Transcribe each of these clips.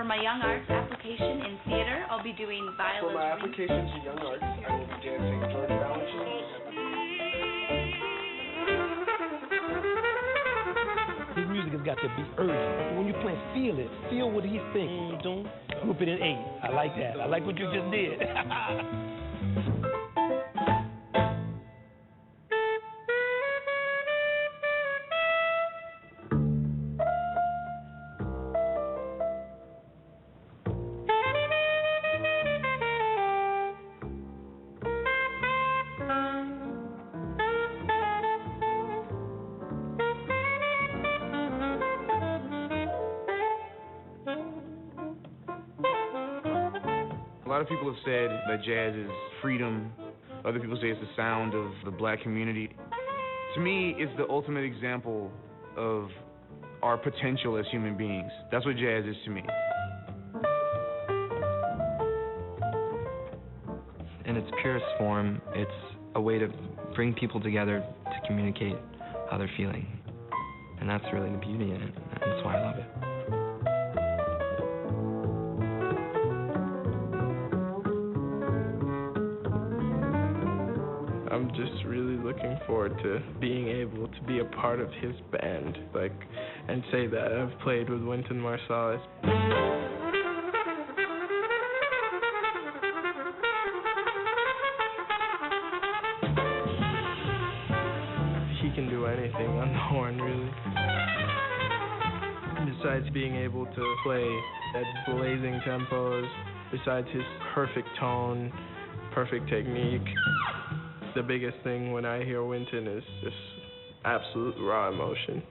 For my young arts application in theater, I'll be doing violin. For my application to young arts, I will be dancing George Balanchine. His music has got to be urgent. When you play, feel it. Feel what he's thinking. Group it in 8. I like that. I like what you just did. A lot of people have said that jazz is freedom. Other people say it's the sound of the black community. To me, it's the ultimate example of our potential as human beings. That's what jazz is to me. In its purest form, it's a way to bring people together to communicate how they're feeling. And that's really the beauty in it. That's why I love it. I'm just really looking forward to being able to be a part of his band, and say that I've played with Wynton Marsalis. He can do anything on the horn, really. Besides being able to play at blazing tempos, besides his perfect tone, perfect technique, the biggest thing when I hear Wynton is just absolute raw emotion.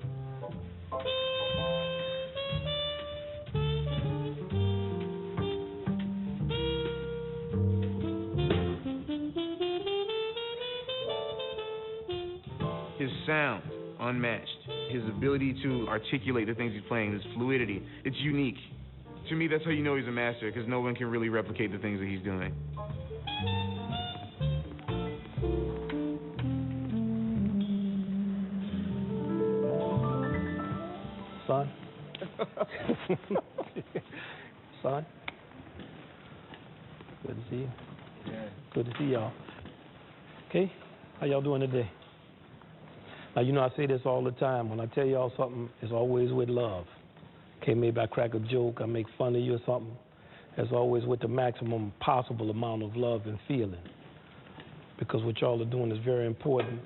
His sound, unmatched. His ability to articulate the things he's playing, his fluidity, it's unique. To me, that's how you know he's a master, because no one can really replicate the things that he's doing. Son? Son? Good to see you. Yeah. Good to see y'all. Okay? How y'all doing today? Now, you know I say this all the time. When I tell y'all something, it's always with love. Okay, maybe I crack a joke, I make fun of you or something. It's always with the maximum possible amount of love and feeling. Because what y'all are doing is very important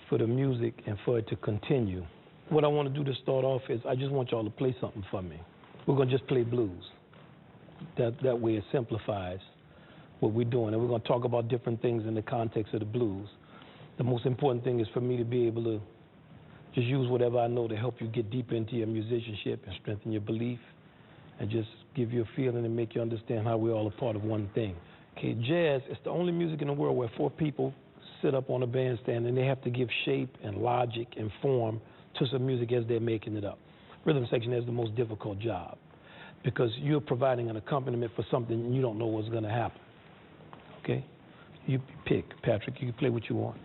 for the music and for it to continue. What I want to do to start off is I just want y'all to play something for me. We're going to just play blues. That way it simplifies what we're doing. And we're going to talk about different things in the context of the blues. The most important thing is for me to be able to just use whatever I know to help you get deeper into your musicianship and strengthen your belief and just give you a feeling and make you understand how we're all a part of one thing. Okay, jazz is the only music in the world where 4 people sit up on a bandstand and they have to give shape and logic and form to some music as they're making it up. Rhythm section is the most difficult job because you're providing an accompaniment for something and you don't know what's going to happen. Okay? You pick, Patrick. You can play what you want.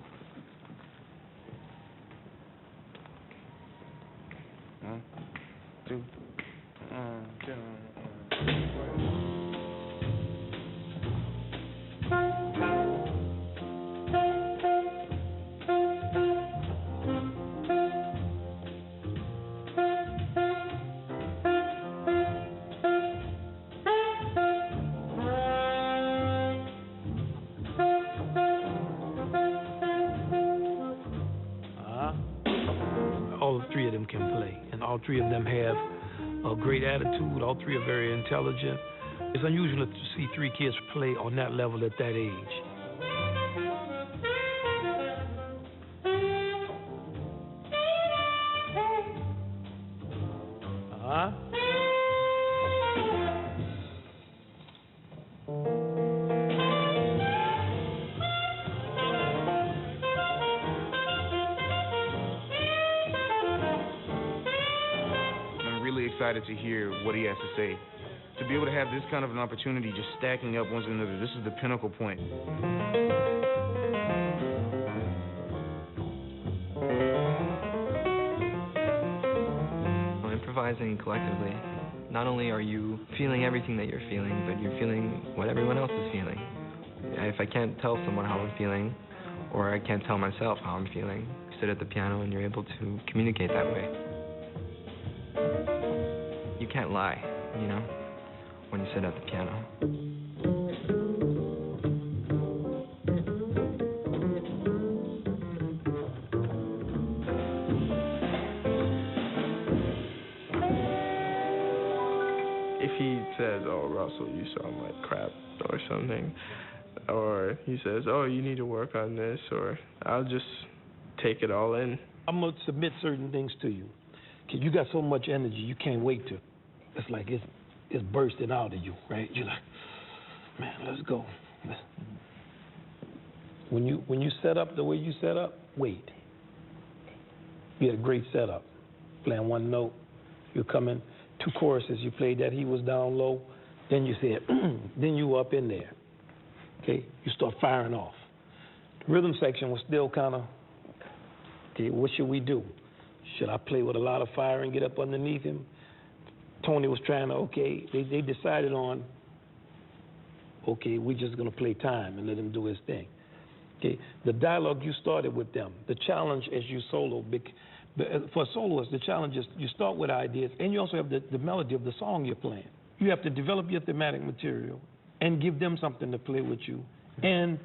All 3 of them can play, and all 3 of them have a great attitude. All 3 are very intelligent. It's unusual to see 3 kids play on that level at that age. Excited to hear what he has to say. To be able to have this kind of an opportunity just stacking up one to another, this is the pinnacle point. Improvising collectively, not only are you feeling everything that you're feeling, but you're feeling what everyone else is feeling. If I can't tell someone how I'm feeling, or I can't tell myself how I'm feeling, you sit at the piano and you're able to communicate that way. You can't lie, you know, when you sit at the piano. If he says, "Oh, Russell, you sound like crap," or something, or he says, "Oh, you need to work on this," or I'll just take it all in. I'm going to submit certain things to you. You got so much energy, you can't wait to. It's like it's bursting out of you, right? You're like, man, let's go. When you set up the way you set up, wait. You had a great setup. Playing one note, you come in, 2 choruses, you played that, he was down low, then you said, then you were up in there. Okay, you start firing off. The rhythm section was still kind of, okay, what should we do? Should I play with a lot of fire and get up underneath him? Tony was trying to, okay, they decided on, okay, we're just going to play time and let him do his thing. Okay, the dialogue you started with them, the challenge as you solo, for a soloist, the challenge is you start with ideas and you also have the melody of the song you're playing. You have to develop your thematic material and give them something to play with you and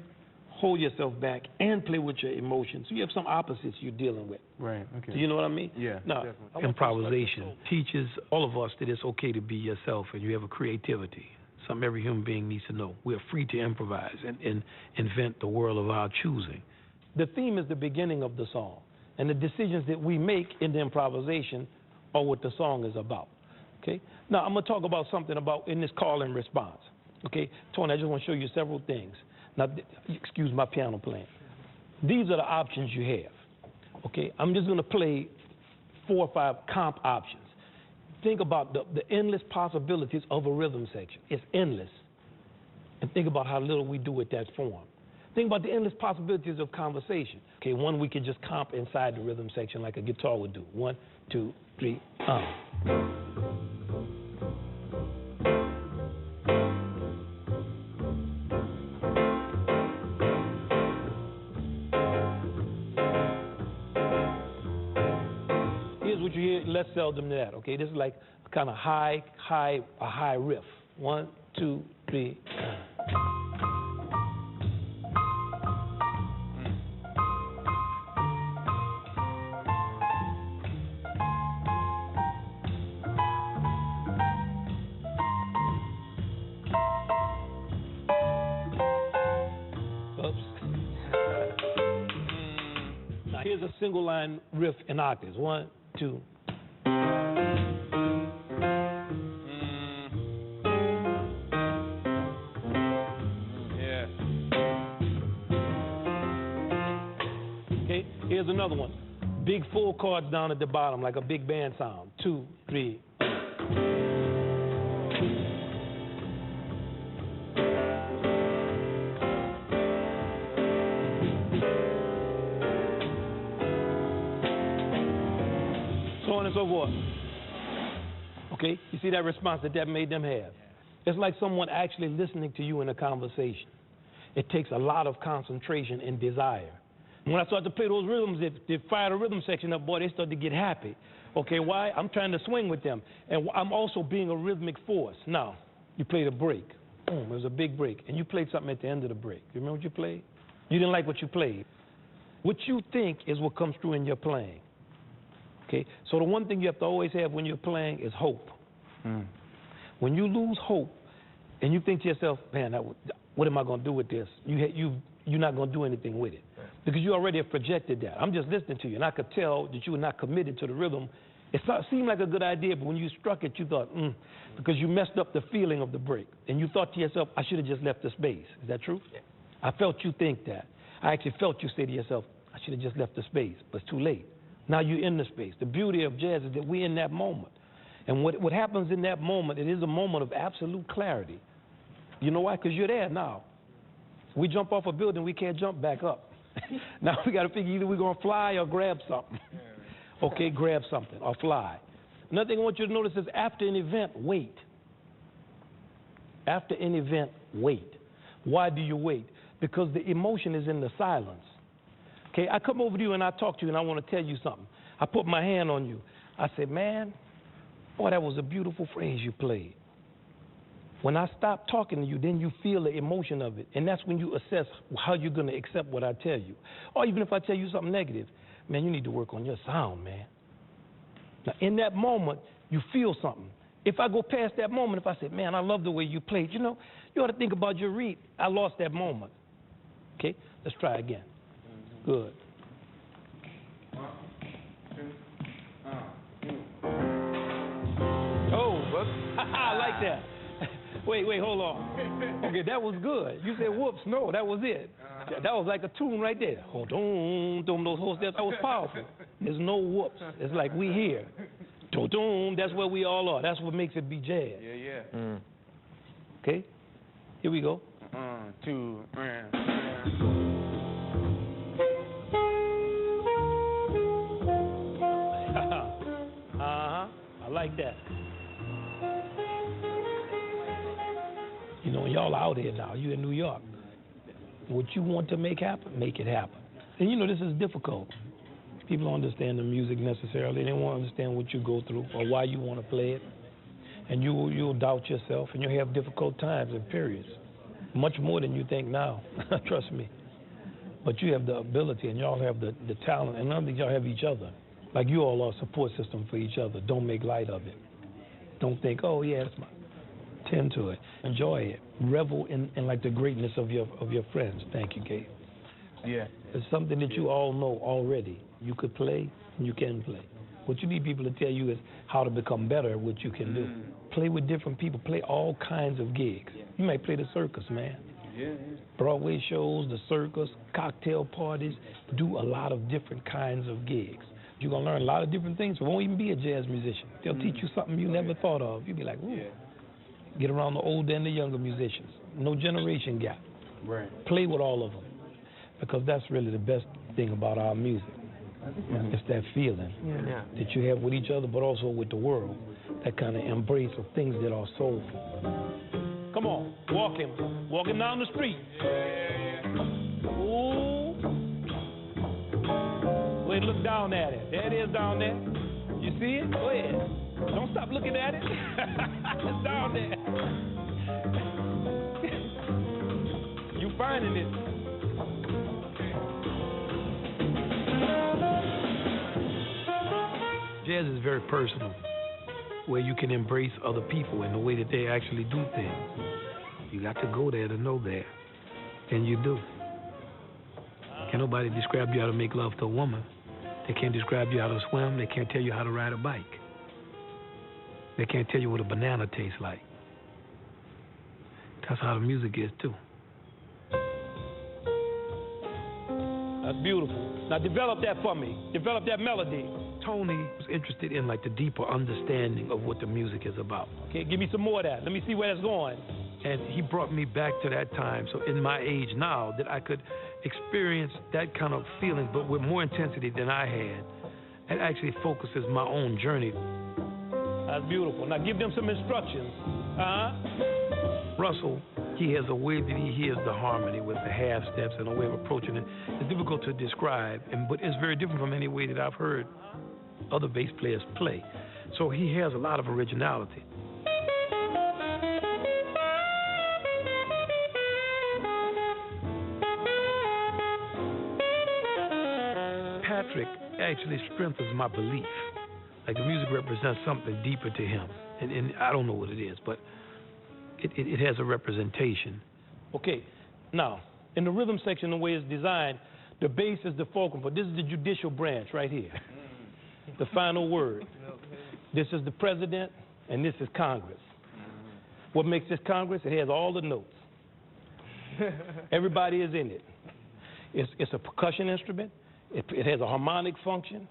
hold yourself back and play with your emotions. So you have some opposites you're dealing with. Right, okay. Do you know what I mean? Yeah, now, definitely. Improvisation teaches all of us that it's okay to be yourself and you have a creativity, something every human being needs to know. We are free to improvise and invent the world of our choosing. The theme is the beginning of the song, and the decisions that we make in the improvisation are what the song is about. Okay? Now, I'm going to talk about something about in this call and response. Okay? Tony, I just want to show you several things. Now, excuse my piano playing. These are the options you have. Okay? I'm just going to play 4 or 5 comp options. Think about the endless possibilities of a rhythm section. It's endless. And think about how little we do with that form. Think about the endless possibilities of conversation. Okay, one we could just comp inside the rhythm section like a guitar would do. 1, 2, 3, Here's what you hear less seldom than that, okay? This is like kind of a high riff. 1, 2, 3, Now here's a single line riff in octaves. 1, 2. Yeah. Okay, here's another one. Big full chords down at the bottom, like a big band sound. 2, 3. So on and so forth. Okay, you see that response that made them have? It's like someone actually listening to you in a conversation. It takes a lot of concentration and desire. When I start to play those rhythms, they fire the rhythm section up, boy, they start to get happy. Okay, why? I'm trying to swing with them. And I'm also being a rhythmic force. Now, you played a break. Boom, there's a big break. And you played something at the end of the break. You remember what you played? You didn't like what you played. What you think is what comes through in your playing. Okay, so the one thing you have to always have when you're playing is hope. When you lose hope and you think to yourself, man, what am I going to do with this? You're not going to do anything with it because you already have projected that. I'm just listening to you, and I could tell that you were not committed to the rhythm. It seemed like a good idea, but when you struck it, you thought, because you messed up the feeling of the break, and you thought to yourself, I should have just left the space. Is that true? Yeah. I felt you think that. I actually felt you say to yourself, I should have just left the space, but it's too late. Now you're in the space. The beauty of jazz is that we're in that moment. And what happens in that moment, it is a moment of absolute clarity. You know why? Because you're there now. We jump off a building, we can't jump back up. Now we got to figure either we're going to fly or grab something. Okay, grab something or fly. Another thing I want you to notice is after an event, wait. After an event, wait. Why do you wait? Because the emotion is in the silence. Okay, I come over to you and I talk to you and I want to tell you something. I put my hand on you. I said, man, boy, that was a beautiful phrase you played. When I stop talking to you, then you feel the emotion of it. And that's when you assess how you're going to accept what I tell you. Or even if I tell you something negative, man, you need to work on your sound, man. Now, in that moment, you feel something. If I go past that moment, if I say, man, I love the way you played, you know, you ought to think about your read. I lost that moment. Okay? Let's try again. Good. Oh, I like that. Wait, hold on. Okay, that was good. You said whoops. No, that was it. That was like a tune right there. Oh, don't those whole steps. That was powerful. There's no whoops. It's like we here. That's where we all are. That's what makes it be jazz. Yeah. Okay, here we go. 1, 2, 3. I like that. You know, y'all out here now. You in New York. What you want to make happen, make it happen. And you know, this is difficult. People don't understand the music necessarily. They won't understand what you go through or why you want to play it. And you'll doubt yourself, and you'll have difficult times and periods, much more than you think now. Trust me. But you have the ability, and y'all have the talent, and none of y'all have each other. Like you all are a support system for each other. Don't make light of it. Don't think, oh yeah, that's my. Tend to it. Enjoy it. Revel in like the greatness of your friends. Thank you, Gabe. Yeah. It's something that you all know already. You could play, and you can play. What you need people to tell you is how to become better at what you can do. Play with different people. Play all kinds of gigs. You might play the circus, man. Yeah. Broadway shows, the circus, cocktail parties. Do a lot of different kinds of gigs. You're going to learn a lot of different things. You won't even be a jazz musician. They'll teach you something you never thought of. You'll be like, ooh. Get around the older and the younger musicians. No generation gap. Right. Play with all of them. Because that's really the best thing about our music. It's that feeling that you have with each other, but also with the world. That kind of embrace of things that are soulful. Come on, walking down the street. Ooh. Wait, look down at it. There it is down there. You see it? Go ahead. Don't stop looking at it. It's down there. You finding it. Jazz is very personal, where you can embrace other people and the way that they actually do things. You got to go there to know that, and you do. Can't nobody describe you how to make love to a woman. They can't describe you how to swim. They can't tell you how to ride a bike. They can't tell you what a banana tastes like. That's how the music is, too. That's beautiful. Now develop that for me. Develop that melody. Tony was interested in like the deeper understanding of what the music is about. Okay, give me some more of that. Let me see where that's going. And he brought me back to that time. So in my age now, that I could experience that kind of feeling, but with more intensity than I had. It actually focuses my own journey. That's beautiful. Now give them some instructions. Russell, he has a way that he hears the harmony with the half steps and a way of approaching it. It's difficult to describe, but it's very different from any way that I've heard other bass players play. So he has a lot of originality. Patrick actually strengthens my belief. Like the music represents something deeper to him. And I don't know what it is, but it has a representation. Okay, now, in the rhythm section, the way it's designed, the bass is the fulcrum, but this is the judicial branch right here. The final word. This is the president, and this is Congress. What makes this Congress? It has all the notes. Everybody is in it. It's a percussion instrument. It has a harmonic function.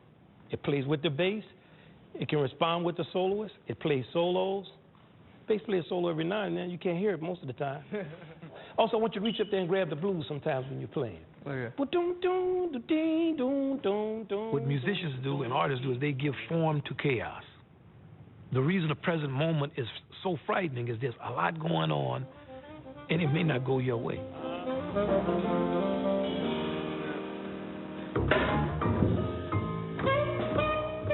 It plays with the bass. It can respond with the soloist. It plays solos. Bass plays a solo every now and then. You can't hear it most of the time. Also, I want you to reach up there and grab the blues sometimes when you're playing. Okay. What musicians do and artists do is they give form to chaos. The reason the present moment is so frightening is there's a lot going on, and it may not go your way.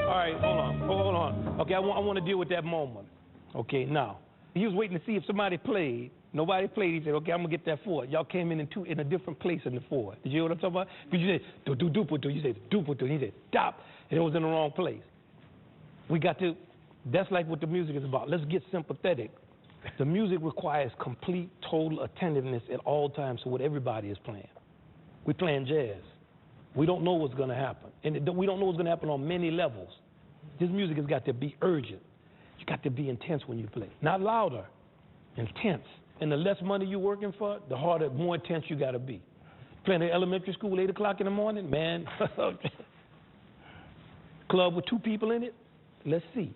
All right, hold on. Okay, I want to deal with that moment. Okay, now, he was waiting to see if somebody played. Nobody played. He said, okay, I'm going to get that four. Y'all came in a different place in the four. Did you hear what I'm talking about? Because you said, do-do-do-do. You said, do-do-do. He said, stop. And it was in the wrong place. We got to, that's like what the music is about. Let's get sympathetic. The music requires complete, total attentiveness at all times to what everybody is playing. We're playing jazz. We don't know what's going to happen. And we don't know what's going to happen on many levels. This music has got to be urgent. You got to be intense when you play. Not louder, intense. And the less money you're working for, the harder, more intense you got to be. Playing at elementary school, 8 o'clock in the morning, man. Club with 2 people in it, let's see.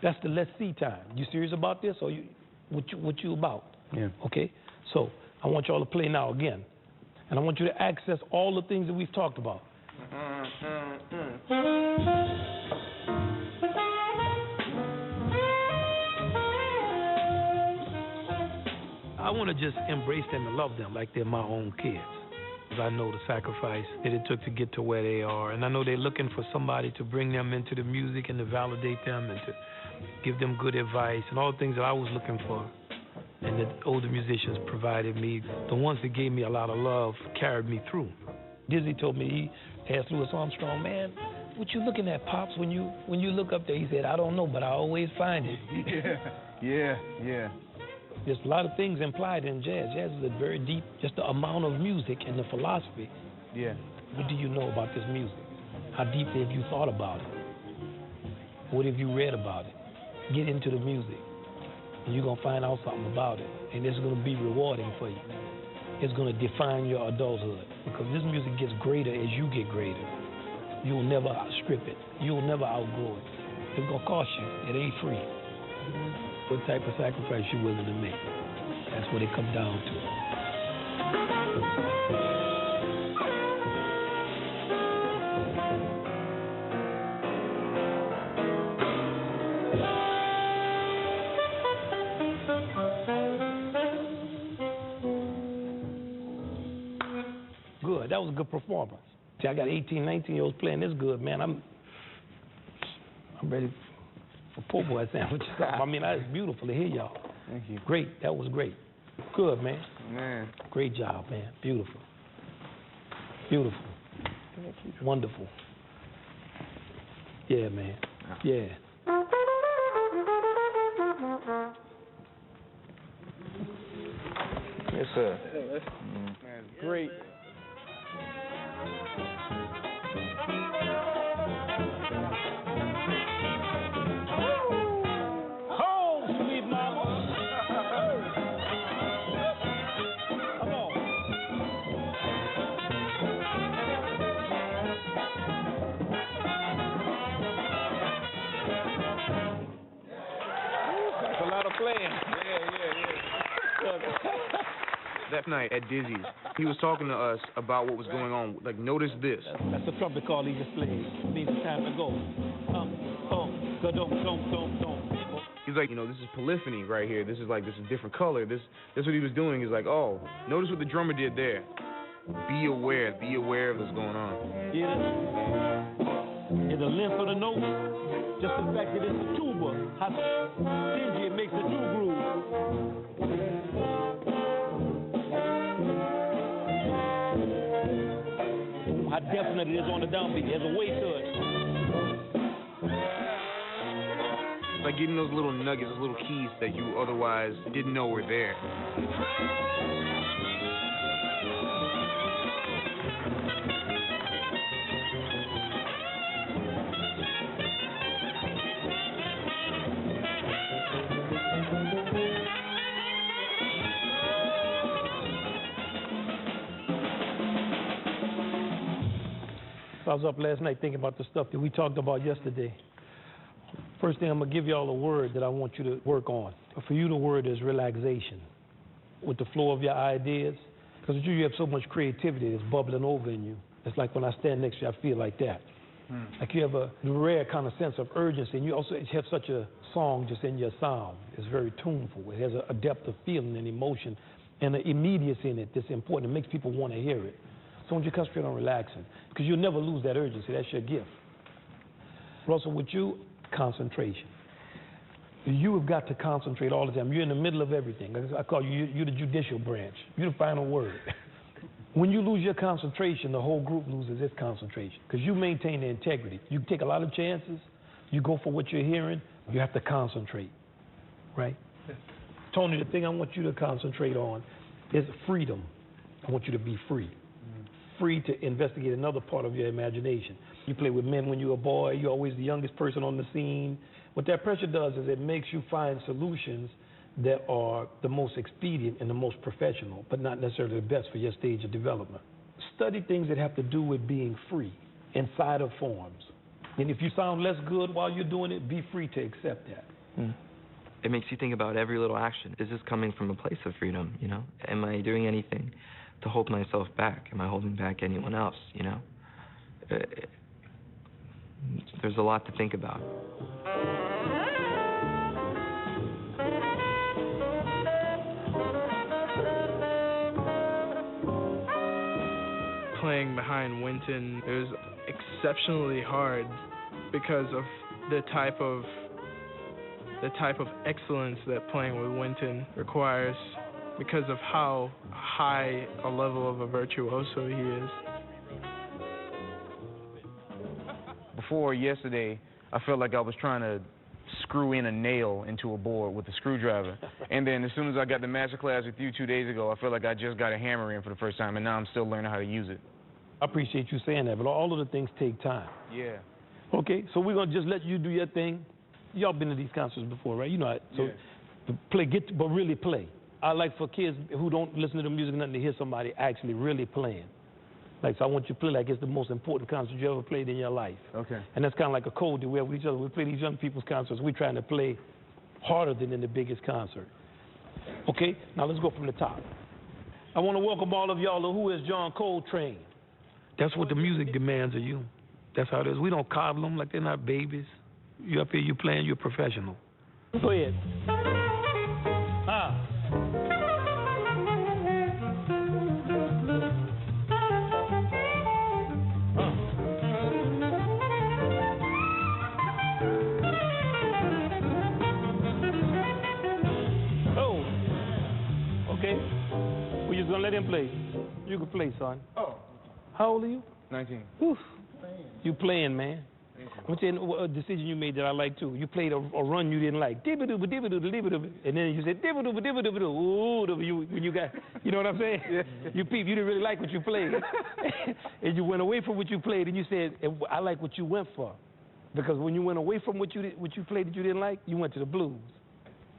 That's the let's see time. You serious about this, or what you about? Yeah. Okay? So I want y'all to play now again. And I want you to access all the things that we've talked about. I want to just embrace them and love them like they're my own kids. I know the sacrifice that it took to get to where they are, and I know they're looking for somebody to bring them into the music and to validate them and to give them good advice and all the things that I was looking for. And the older musicians provided me. The ones that gave me a lot of love carried me through. Dizzy told me, he asked Louis Armstrong, man, what you looking at, Pops, when you look up there? He said, I don't know, but I always find it. Yeah. There's a lot of things implied in jazz. Jazz is a very deep, just the amount of music and the philosophy. Yeah. What do you know about this music? How deeply have you thought about it? What have you read about it? Get into the music, and you're going to find out something about it, and it's going to be rewarding for you. It's going to define your adulthood, because this music gets greater as you get greater. You'll never outstrip it. You'll never outgrow it. It's going to cost you. It ain't free. What type of sacrifice you willing to make? That's what it comes down to. Good. That was a good performance. See, I got 18, 19-year-olds playing this good, man. I'm ready for poor boy sandwiches. I mean, that's beautiful to hear y'all. Thank you. Great. That was great. Good, man. Man. Great job, man. Beautiful. Beautiful. Thank you. Wonderful. Yeah, man. Yeah. Yes, sir. That's great. That night at Dizzy's, he was talking to us about what was going on. Like, notice this. That's the trumpet call he just played. It means it's time to go. He's like, this is polyphony right here. This is different color. This what he was doing. He's like, oh, notice what the drummer did there. Be aware of what's going on. Yeah, the length of the note, just the fact that it's a tuba, how stingy it makes the two groove. How definite it is on the downbeat. There's a weight to it. It's like getting those little nuggets, those little keys that you otherwise didn't know were there. I was up last night thinking about the stuff that we talked about yesterday. First thing, I'm going to give you all a word that I want you to work on. For you, the word is relaxation. With the flow of your ideas, because you have so much creativity that's bubbling over in you. It's like when I stand next to you, I feel like that. Like you have a rare kind of sense of urgency, and you also have such a song just in your sound. It's very tuneful. It has a depth of feeling and emotion and an immediacy in it that's important. It makes people want to hear it. So when you concentrate on relaxing, because you'll never lose that urgency. That's your gift. Russell, with you, concentration. You have got to concentrate all the time. You're in the middle of everything. I call you're the judicial branch. You're the final word. When you lose your concentration, the whole group loses its concentration because you maintain the integrity. You take a lot of chances. You go for what you're hearing. You have to concentrate, right? Tony, the thing I want you to concentrate on is freedom. I want you to be free. Free to investigate another part of your imagination. You play with men when you're a boy. You're always the youngest person on the scene. What that pressure does is it makes you find solutions that are the most expedient and the most professional, but not necessarily the best for your stage of development. Study things that have to do with being free inside of forms. And if you sound less good while you're doing it, be free to accept that. It makes you think about every little action. Is this coming from a place of freedom, you know? Am I doing anything to hold myself back? Am I holding back anyone else, you know? There's a lot to think about. Playing behind Wynton, it was exceptionally hard because of the type of excellence that playing with Wynton requires, because of how high a level of a virtuoso he is. Before yesterday, I felt like I was trying to screw in a nail into a board with a screwdriver. And then as soon as I got the master class with you 2 days ago, I felt like I just got a hammer in for the first time, and now I'm still learning how to use it. I appreciate you saying that, but all of the things take time. Yeah. Okay, so we're going to just let you do your thing. Y'all been to these concerts before, right? You know, so play, but really play. I like for kids who don't listen to the music nothing to hear somebody actually really playing. Like, so I want you to play like it's the most important concert you ever played in your life. Okay. And that's kind of like a code that we have with each other. We play these young people's concerts. We're trying to play harder than in the biggest concert. Okay, now let's go from the top. I want to welcome all of y'all to Who is John Coltrane. That's what the music demands of you. That's how it is. We don't coddle them like they're not babies. You up here, you playing, you're a professional. Go ahead. Okay. We're just gonna let him play. You can play, son. Oh. How old are you? 19. Oof. You playing, man. I'm going to tell you a decision you made that I like too. You played a run you didn't like. Dibba-dooba, dibba-dooba, dibba-dooba. And then you said dibba-dooba, dibba-dooba, ooh, when you got, you know what I'm saying? Yeah. You didn't really like what you played. And you went away from what you played and you said, I like what you went for. Because when you went away from what you played that you didn't like, you went to the blues,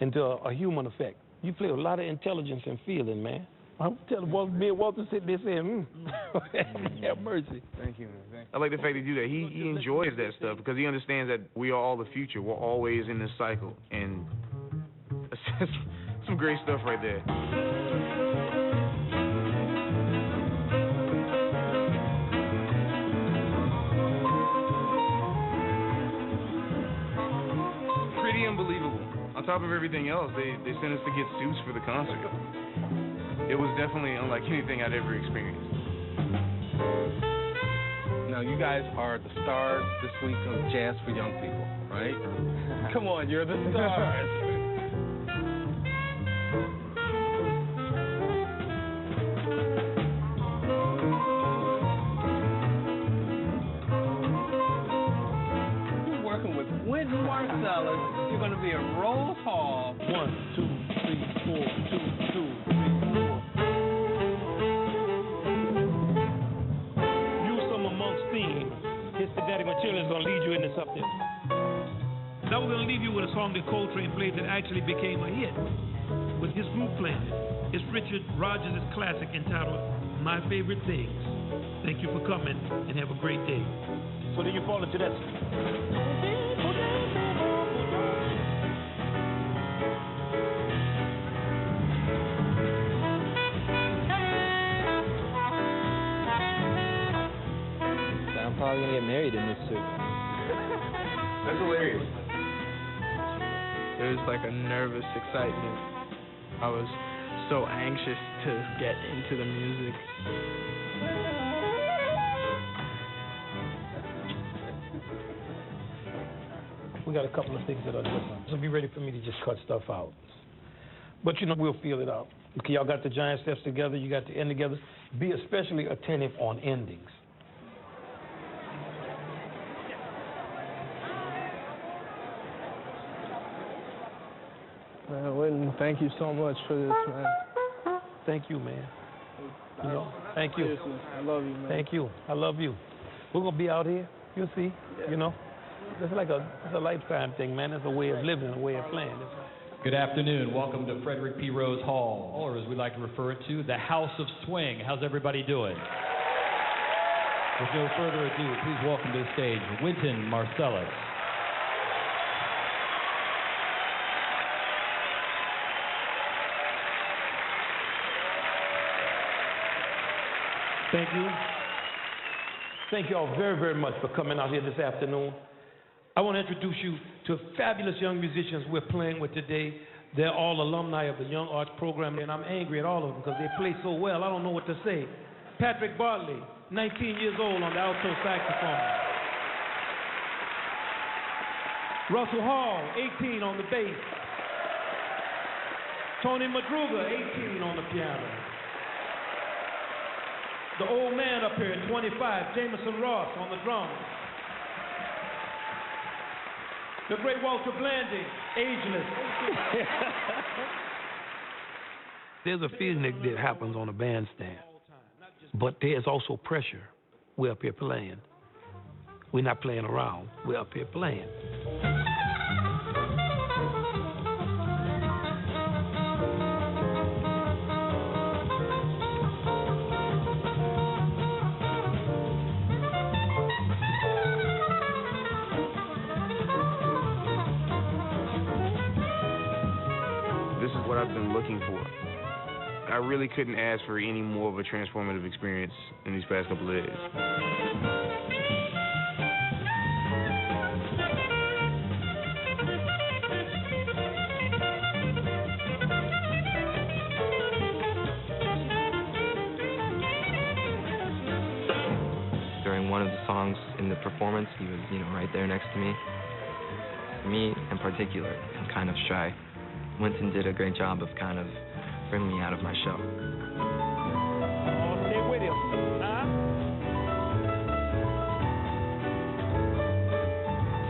into a human effect. You played a lot of intelligence and feeling, man. I'm telling me and Walter sitting there saying, have mercy. Thank you, man. Thank you. I like the fact that you do that. He enjoys that stuff because he understands that we are all the future. We're always in this cycle. And it's some great stuff right there. Pretty unbelievable. On top of everything else, they sent us to get suits for the concert. It was definitely unlike anything I'd ever experienced. Now, you guys are the stars this week of Jazz for Young People, right? Come on, you're the stars. You're working with Wynton Marsalis. You're going to be at Rose Hall. 1, 2, 3, 4, 2, 2, 3, 4. Use some amongst theme. His Daddy Material is going to lead you in this up there. Now we're going to leave you with a song that Coltrane played that actually became a hit with his group playing it. It's Richard Rodgers' classic entitled My Favorite Things. Thank you for coming and have a great day. So then you fall into that. probably gonna get married in this suit. That's hilarious. There was like a nervous excitement. I was so anxious to get into the music. We got a couple of things that are different. So be ready for me to just cut stuff out. But you know, we'll feel it out. Okay, y'all got the giant steps together, you got the end together. Be especially attentive on endings. Man, Wynton, thank you so much for this, man. Thank you, man. You know, thank you. Seriously, I love you, man. Thank you. I love you. We're gonna be out here. You'll see. Yeah. You know, it's a lifetime thing, man. It's a way of living, a way of playing. Good afternoon. Welcome to Frederick P. Rose Hall, or as we like to refer it to, the House of Swing. How's everybody doing? With no further ado, please welcome to the stage Wynton Marsalis. Thank you. Thank you all very, very much for coming out here this afternoon. I want to introduce you to fabulous young musicians we're playing with today. They're all alumni of the Young Arts Program, and I'm angry at all of them because they play so well, I don't know what to say. Patrick Bartley, 19 years old on the alto saxophone. Russell Hall, 18 on the bass. Tony Madruga, 18 on the piano. The old man up here at 25, Jameson Ross on the drums. The great Walter Blanding, ageless. There's a feeling that happens on a bandstand, but there's also pressure. We're up here playing. We're not playing around. We're up here playing. What I've been looking for. I really couldn't ask for any more of a transformative experience in these past couple of days. During one of the songs in the performance, he was, right there next to me. Me in particular, I'm kind of shy. Wynton did a great job of kind of bringing me out of my shell. Oh, stay with him.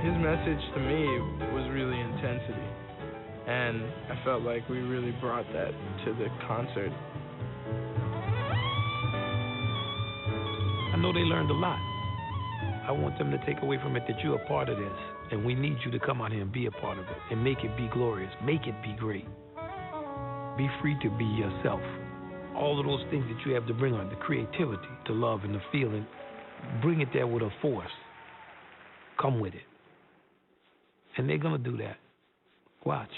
His message to me was really intensity, and I felt like we really brought that to the concert. I know they learned a lot. I want them to take away from it that you're a part of this, and we need you to come out here and be a part of it, and make it be glorious, make it be great. Be free to be yourself. All of those things that you have to bring on, the creativity, the love, and the feeling, bring it there with a force. Come with it. And they're gonna do that. Watch.